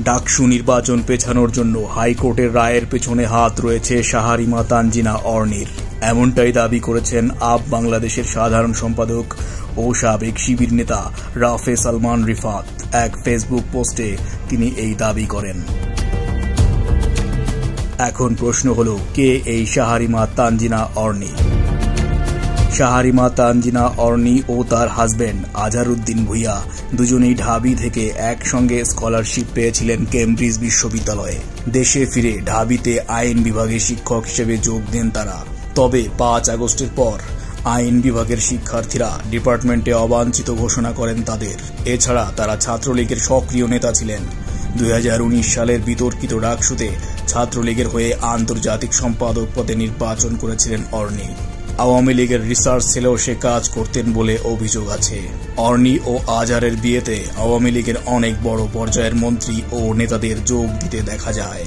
ডাকসু নির্বাচন পেছানোর জন্য হাইকোর্টের রায়ের পেছনে হাত রয়েছে শাহারিমা তানজিনা অর্নির, এমনটাই দাবি করেছেন আপ বাংলাদেশের সাধারণ সম্পাদক ও সাবেক শিবির নেতা রাফে সালমান রিফাত। এক ফেসবুক পোস্টে তিনি এই দাবি করেন। এখন প্রশ্ন হল, কে এই শাহারিমা তানজিনা অর্নি? শাহারিমা তানজিনা অর্নি ও তার হাজবেন্ড আজহারউদ্দিন ভূঁইয়া দুজনেই ঢাবি থেকে একসঙ্গে স্কলারশিপ পেয়েছিলেন কেমব্রিজ বিশ্ববিদ্যালয়ে। দেশে ফিরে ঢাবিতে আইন বিভাগে শিক্ষক হিসেবে যোগ দেন তারা। তবে 5 আগস্টের পর আইন বিভাগের শিক্ষার্থীরা ডিপার্টমেন্টে অবাঞ্ছিত ঘোষণা করেন তাদের। এছাড়া তারা ছাত্রলীগের সক্রিয় নেতা ছিলেন। 2019 সালের বিতর্কিত ডাকসুতে ছাত্রলীগের হয়ে আন্তর্জাতিক সম্পাদক পদে নির্বাচন করেছিলেন অর্নি। আওয়ামী লীগের রিসার্চ সেলেও সে কাজ করতেন বলে অভিযোগ আছে। অর্নি ও আজহারের বিয়েতে আওয়ামী লীগের অনেক বড় পর্যায়ের মন্ত্রী ও নেতাদের যোগ দিতে দেখা যায়।